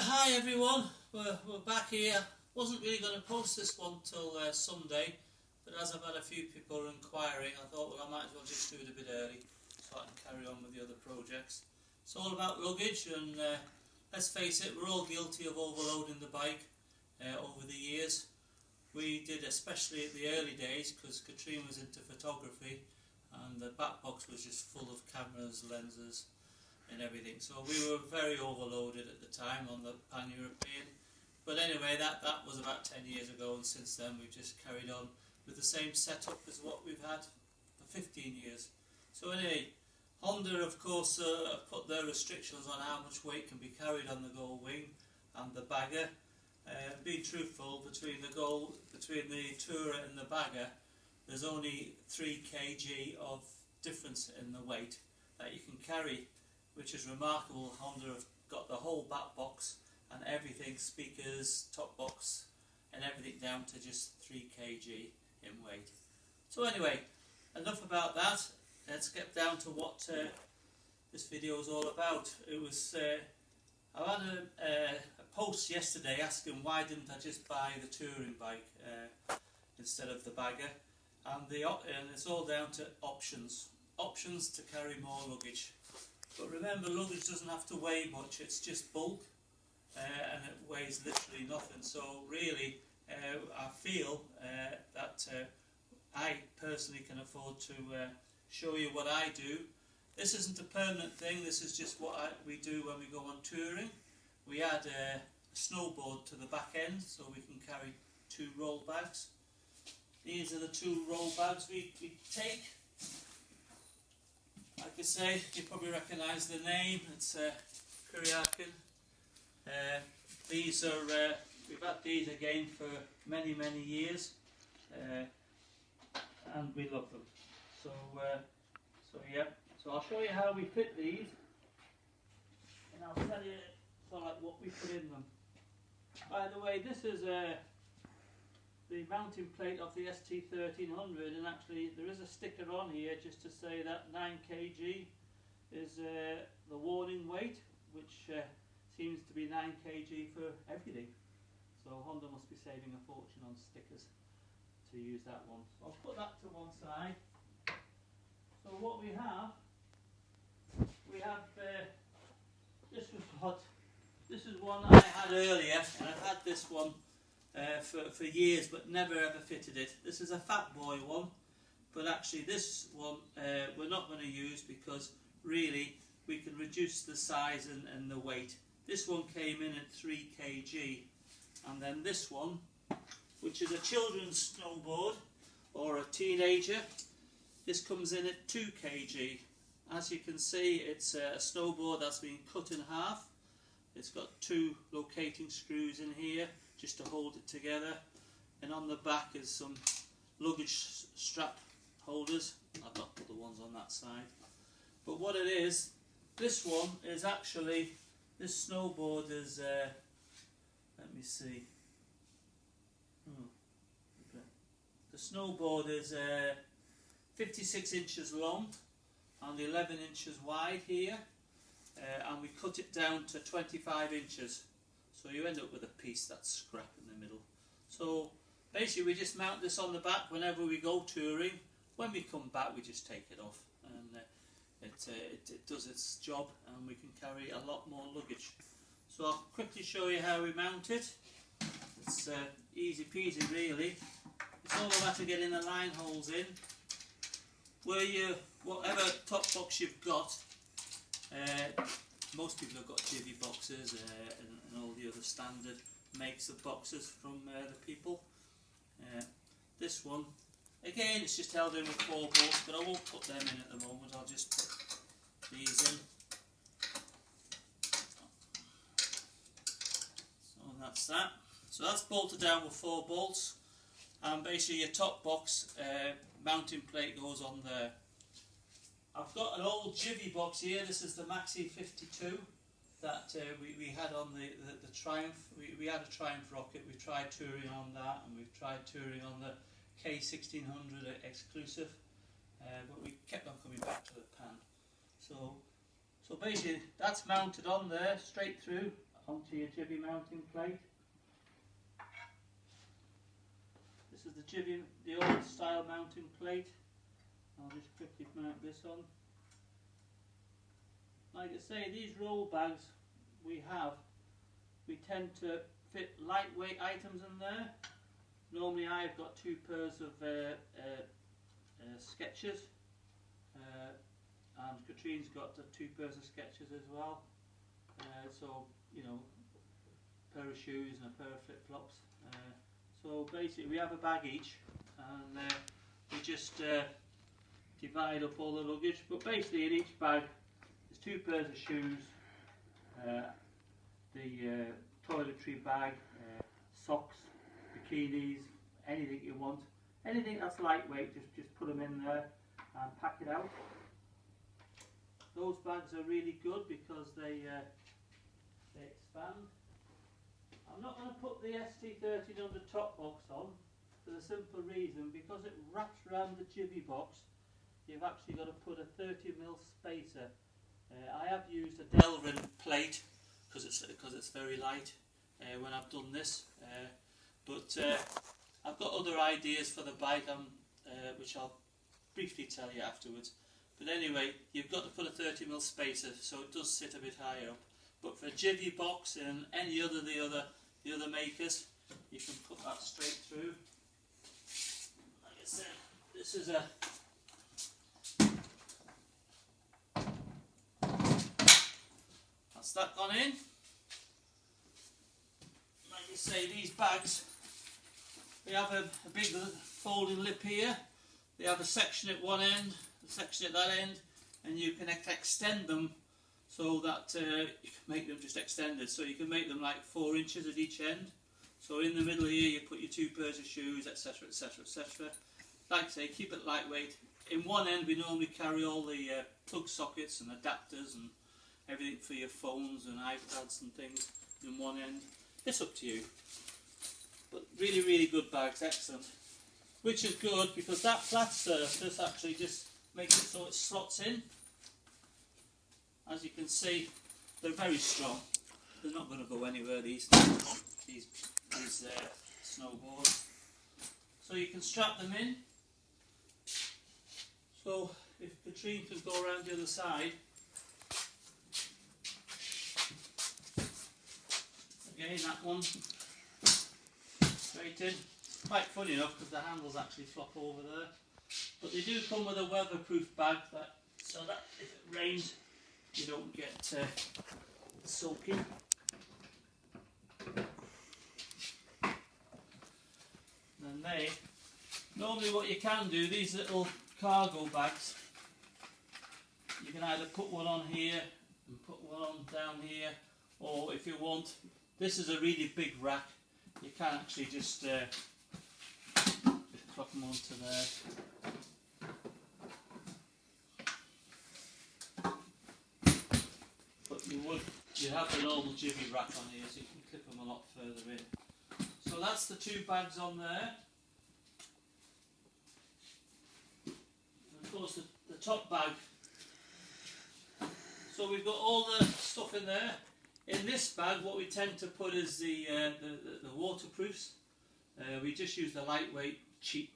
Hi everyone, we're back here. Wasn't really going to post this one till Sunday, but as I've had a few people inquiring, I thought, well, I might as well just do it a bit early so I can carry on with the other projects. It's all about luggage, and let's face it, we're all guilty of overloading the bike over the years. We did, especially at the early days, because Katrina was into photography and the back box was just full of cameras, lenses and everything, so we were very overloaded at the time on the Pan-European. But anyway, that was about 10 years ago, and since then we've just carried on with the same setup as what we've had for 15 years. So anyway, Honda of course put their restrictions on how much weight can be carried on the Goldwing and the bagger. Being truthful, between the tourer and the bagger, there's only 3 kg of difference in the weight that you can carry, which is remarkable. Honda have got the whole back box and everything, speakers, top box and everything, down to just 3 kg in weight. So anyway, enough about that. Let's get down to what this video is all about. It was I had a post yesterday asking why didn't I just buy the touring bike instead of the bagger, and it's all down to options to carry more luggage. But remember, luggage doesn't have to weigh much, it's just bulk, and it weighs literally nothing. So really, I feel that I personally can afford to show you what I do. This isn't a permanent thing, this is just what we do when we go on touring. We add a snowboard to the back end so we can carry 2 roll bags. These are the 2 roll bags we take. Like I say, you probably recognise the name, it's pillion. These are, we've had these again for many years, and we love them. So yeah, so I'll show you how we fit these, and I'll tell you sort of like what we put in them. By the way, this is the mounting plate of the ST1300, and actually there is a sticker on here just to say that 9 kg is the warning weight, which seems to be 9 kg for everything. So Honda must be saving a fortune on stickers to use that one. So I'll put that to one side. So what we have this is one I had earlier, and I've had this one for years but never ever fitted it. This is a fat boy one, but actually this one we're not going to use because really we can reduce the size and the weight. This one came in at 3 kg, and then this one, which is a children's snowboard or a teenager, this comes in at 2 kg. As you can see, it's a snowboard that's been cut in half. It's got 2 locating screws in here just to hold it together, and on the back is some luggage strap holders. I've not put the ones on that side, but what it is, this one is actually, this snowboard is let me see, the snowboard is 56 inches long and 11 inches wide here, and we cut it down to 25 inches. So you end up with a piece that's scrap in the middle. So basically we just mount this on the back whenever we go touring. When we come back we just take it off, and it does its job, and we can carry a lot more luggage. So I'll quickly show you how we mount it. It's easy peasy really. It's all about getting the line holes in. Whatever top box you've got, most people have got jivvy boxes and all the other standard makes of boxes from the people. This one, again, it's just held in with 4 bolts, but I won't put them in at the moment. I'll just put these in. So that's that. So that's bolted down with 4 bolts, and basically your top box mounting plate goes on there. I've got an old jivvy box here. This is the Maxi 52 that we had on the Triumph. We had a Triumph rocket. We tried touring on that, and we've tried touring on the K1600 exclusive, but we kept on coming back to the Pan. So basically that's mounted on there straight through. onto your jibby mounting plate. This is the old style mounting plate. I'll just quickly mount this on. Like I say, these roll bags we tend to fit lightweight items in there. Normally I've got 2 pairs of Skechers, and Katrine's got 2 pairs of Skechers as well. So, you know, a pair of shoes and a pair of flip-flops. So basically we have a bag each, and we just divide up all the luggage. But basically in each bag there's 2 pairs of shoes, the toiletry bag, socks, bikinis, anything you want. Anything that's lightweight, just put them in there and pack it out. Those bags are really good because they expand. I'm not going to put the ST1300 top box on for the simple reason, because it wraps around the jibby box. You've actually got to put a 30mm spacer. I have used a Delrin plate because it's very light when I've done this, but I've got other ideas for the bike, which I'll briefly tell you afterwards. But anyway, you've got to put a 30mm spacer so it does sit a bit higher up. But for a jivvy box and any other the other makers, you can put that straight through. Like I said, this is a that's that gone in. Like you say, these bags, they have a big folding lip here. They have a section at one end, a section at that end, and you can extend them so that you can make them just extended. So you can make them like 4 inches at each end. So in the middle here you put your 2 pairs of shoes, etc, etc, etc. Like I say, keep it lightweight. In one end we normally carry all the plug sockets and adapters and everything for your phones and iPads and things in one end. It's up to you. But really, really good bags, excellent. Which is good because that flat surface actually just makes it so it slots in. As you can see, they're very strong. They're not going to go anywhere, these snowboards. So you can strap them in. So if Katrine could go around the other side. Again, that one straight in. Quite funny enough because the handles actually flop over there. But they do come with a weatherproof bag so that if it rains you don't get soaking. And normally what you can do, these little cargo bags, you can either put one on here and put one on down here, or if you want, this is a really big rack, you can actually just plug them onto there. But you have the normal jibby rack on here, so you can clip them a lot further in. So that's the 2 bags on there. And of course the top bag. So we've got all the stuff in there. In this bag, what we tend to put is the waterproofs. We just use the lightweight, cheap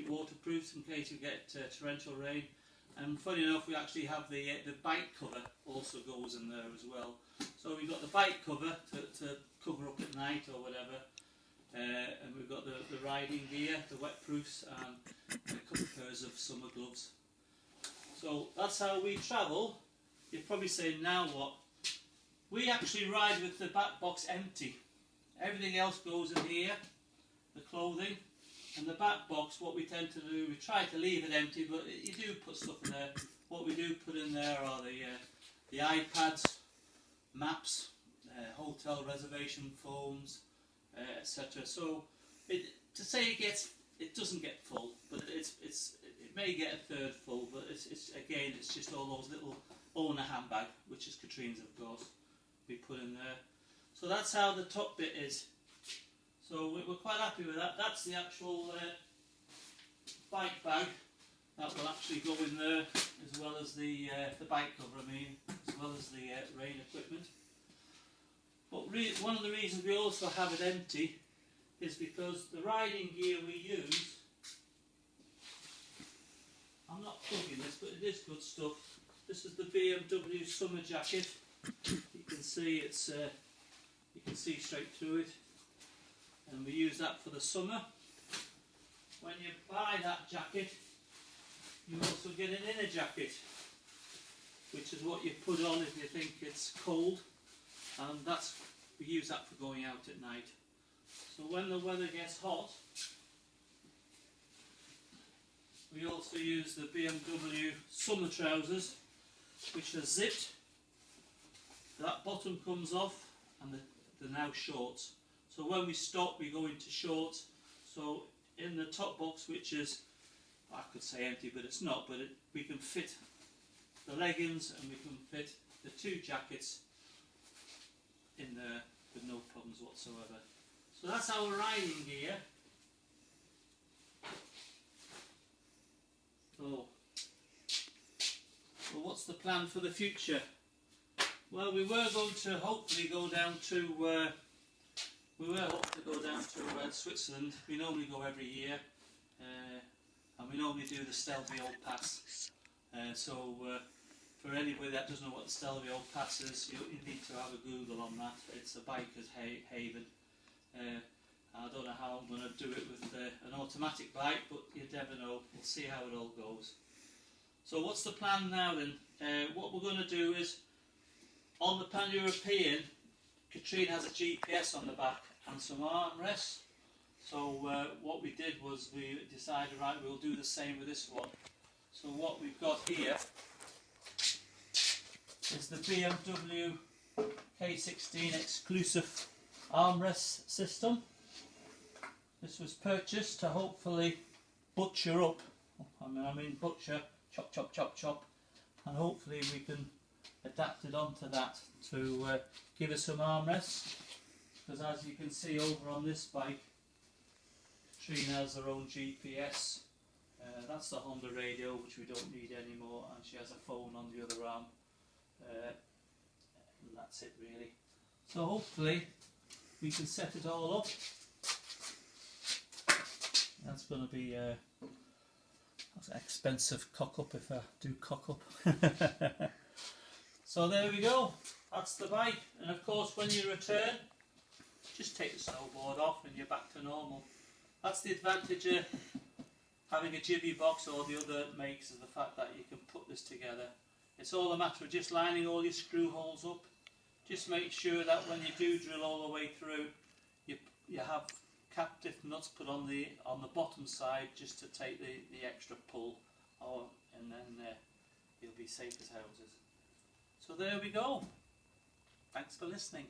waterproofs in case you get torrential rain. And funny enough, we actually have the bike cover also goes in there as well. So we've got the bike cover to cover up at night or whatever, and we've got the riding gear, the wet proofs, and a couple of pairs of summer gloves. So that's how we travel. You're probably saying, now what? We actually ride with the back box empty. Everything else goes in here, the clothing. And the back box, what we tend to do, we try to leave it empty, but you do put stuff in there. What we do put in there are the iPads, maps, hotel reservation forms, etc. So to say it doesn't get full, but it may get a third full. But it's just all those little owner handbag, which is Katrine's of course, we put in there. So that's how the top bit is. So we're quite happy with that. That's the actual bike bag that will actually go in there, as well as the bike cover, as well as the rain equipment. But one of the reasons we also have it empty is because the riding gear we use, I'm not plugging this, but it is good stuff. This is the BMW summer jacket. You can see it's you can see straight through it, and we use that for the summer. When you buy that jacket, you also get an inner jacket, which is what you put on if you think it's cold, and we use that for going out at night. So when the weather gets hot, we also use the BMW summer trousers, which are zipped. That bottom comes off, and they're now shorts. So when we stop, we go into shorts. So in the top box, which is, I could say empty, but it's not, but we can fit the leggings and we can fit the two jackets in there with no problems whatsoever. So that's our riding gear. So what's the plan for the future? Well, we were going to hopefully go down to Switzerland. We normally go every year, and we normally do the Stelvio Pass. For anybody that doesn't know what the Stelvio Pass is, you need to have a Google on that. It's a biker's haven. I don't know how I'm going to do it with an automatic bike, but you never know. We'll see how it all goes. So what's the plan now then? What we're going to do is, on the Pan-European, Katrine has a GPS on the back and some armrests. So what we did was we decided, right, we'll do the same with this one. So what we've got here is the BMW K16 exclusive armrest system. This was purchased to hopefully butcher up, I mean butcher, chop chop chop chop, and hopefully we can adapt it onto that to give us some armrests, because as you can see over on this bike, Katrine has her own GPS. That's the Honda radio, which we don't need anymore, and she has a phone on the other arm, and that's it really. So hopefully we can set it all up. That's going to be that's an expensive cock up if I do cock up. So there we go, that's the bike, and of course when you return, just take the snowboard off and you're back to normal. That's the advantage of having a jibby box or the other makes, is the fact that you can put this together. It's all a matter of just lining all your screw holes up. Just make sure that when you do drill all the way through, you have captive nuts put on the bottom side just to take the extra pull, and then you'll be safe as houses. So there we go. Thanks for listening.